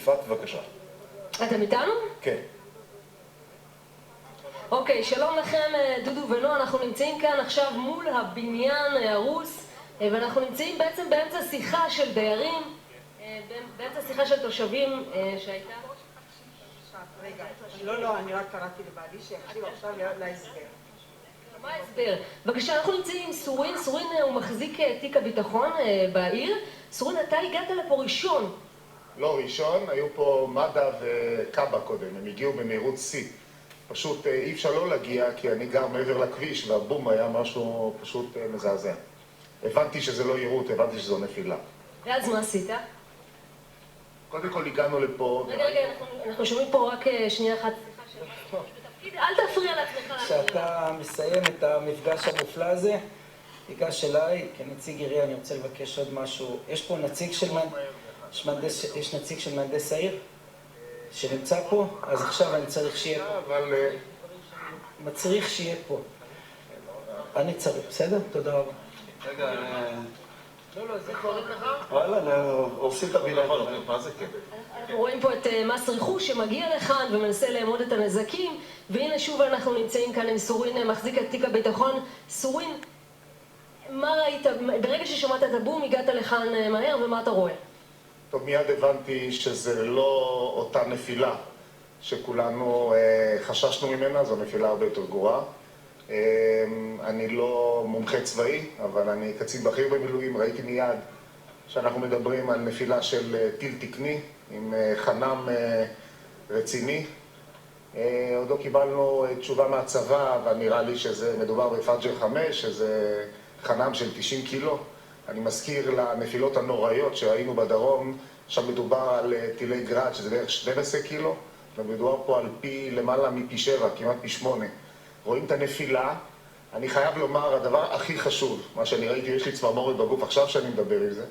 יפעת, בבקשה. אתם איתנו? כן. אוקיי, שלום לכם דודו ונועה, אנחנו נמצאים כאן עכשיו מול הבניין הרוס ואנחנו נמצאים בעצם באמצע שיחה של דיירים, באמצע שיחה של תושבים שהייתה... רגע, לא, אני רק קראתי לבעלי שיחזיר עכשיו להסבר. מה ההסבר? בבקשה, אנחנו נמצאים עם סורין, סורין הוא מחזיק תיק הביטחון בעיר. סורין, אתה הגעת לפה ראשון. לא ראשון, היו פה מד"א וקב"א קודם, הם הגיעו במהירות שיא. פשוט אי אפשר לא להגיע כי אני גר מעבר לכביש והבום היה משהו פשוט מזעזע. הבנתי שזה לא יירוט, הבנתי שזו נפילה. ואז מה עשית? קודם כל הגענו לפה... רגע, אנחנו שומעים פה רק שנייה אחת. אל תפריע לעצמך. כשאתה מסיים את המפגש המופלא הזה, תיגש אליי, כנציג עירייה אני רוצה לבקש עוד משהו. יש פה נציג של מהנדס העיר שנמצא פה, אז עכשיו אני צריך שיהיה פה. אבל... מצריך שיהיה פה. אני צריך, בסדר? תודה רבה. רגע, לא, זה קוראים לך? וואלה, עושים את הבינה. מה זה כן? אנחנו רואים פה את מס רכוש שמגיע לכאן ומנסה לאמוד את הנזקים, והנה שוב אנחנו נמצאים כאן עם סורין, מחזיק את תיק הביטחון. סורין, מה ראית? ברגע ששמעת את הבום הגעת לכאן מהר, ומה אתה רואה? טוב, מיד הבנתי שזה לא אותה נפילה שכולנו חששנו ממנה, זו נפילה הרבה יותר גרועה. אני לא מומחה צבאי, אבל אני קצין בכיר במילואים, ראיתי מיד שאנחנו מדברים על נפילה של טיל תקני עם חנם רציני. עוד לא קיבלנו תשובה מהצבא, אבל נראה לי שזה מדובר בפאג'ר 5, שזה חנם של 90 קילו. אני מזכיר לנפילות הנוראיות שהיינו בדרום, שם מדובר על טילי גראד, שזה בערך 12 קילו, ומדובר פה על למעלה מפי 7, כמעט פי 8. רואים את הנפילה, אני חייב לומר, הדבר הכי חשוב, מה שאני ראיתי, יש לי צמרמורת בגוף עכשיו שאני מדבר עם זה,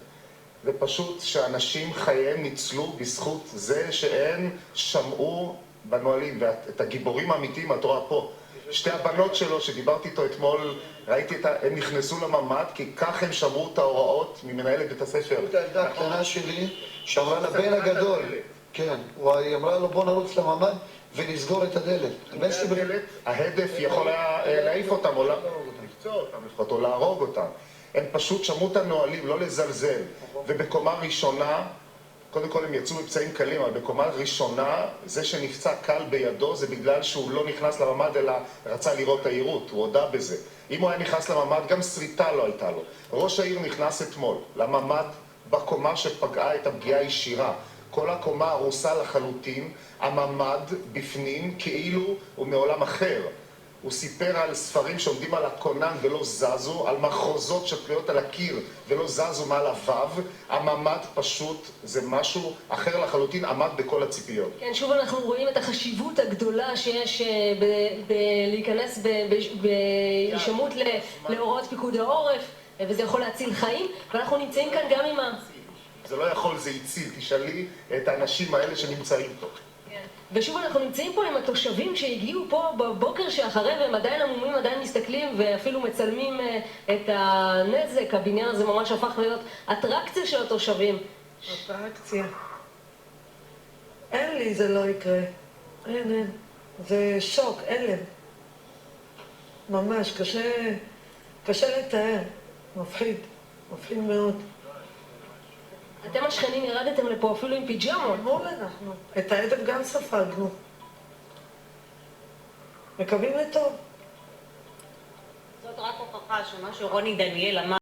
זה פשוט שאנשים חייהם ניצלו בזכות זה שהם שמעו בנועלים, ואת הגיבורים האמיתיים את רואה פה. שתי הבנות שלו שדיברתי איתו אתמול, ראיתי הם נכנסו לממ"ד כי כך הם שמרו את ההוראות ממנהלת בית הספר. את הילדה הקטנה שלי שאמרה לבן הגדול, כן, היא אמרה לו בוא נרוץ לממ"ד ונסגור את הדלת. ההדף יכול היה להעיף אותם או לפצוע אותם או להרוג אותם. הם פשוט שמעו את הנועלים, לא לזלזל. ובקומה ראשונה, קודם כל הם יצאו מפצעים קלים, אבל בקומה ראשונה, זה שנפצע קל בידו זה בגלל שהוא לא נכנס לממ"ד אלא רצה לראות את היירוט, הוא הודה בזה. אם הוא היה נכנס לממ"ד, גם שריטה לא הייתה לו. ראש העיר נכנס אתמול לממ"ד בקומה שפגעה את הפגיעה הישירה. כל הקומה הרוסה לחלוטין, הממ"ד בפנים כאילו הוא מעולם אחר. הוא סיפר על ספרים שעומדים על הכונן ולא זזו, על מחרוזות שתלויות על הקיר ולא זזו מעל הוו. הממ"ד פשוט זה משהו אחר לחלוטין, עמד בכל הציפיות. כן, שוב אנחנו רואים את החשיבות הגדולה שיש להיכנס בהישמעות להוראות פיקוד העורף, וזה יכול להציל חיים, ואנחנו נמצאים כאן גם עם זה לא יכול, זה הציל, תשאלי את האנשים האלה שנמצאים פה. ושוב אנחנו נמצאים פה עם התושבים שהגיעו פה בבוקר שאחרי והם עדיין עמומים, עדיין מסתכלים ואפילו מצלמים את הנזק. הבניין הזה ממש הפך להיות אטרקציה של התושבים. אטרקציה. אין לי, זה לא יקרה. אין. זה שוק, הלם. ממש, קשה לתאר. מפחיד מאוד. אתם השכנים ירדתם לפה אפילו עם פיג'מות. מול אנחנו. את העדף גם ספגנו. מקווים לטוב. זאת רק הוכחה שמה שרוני דניאל אמר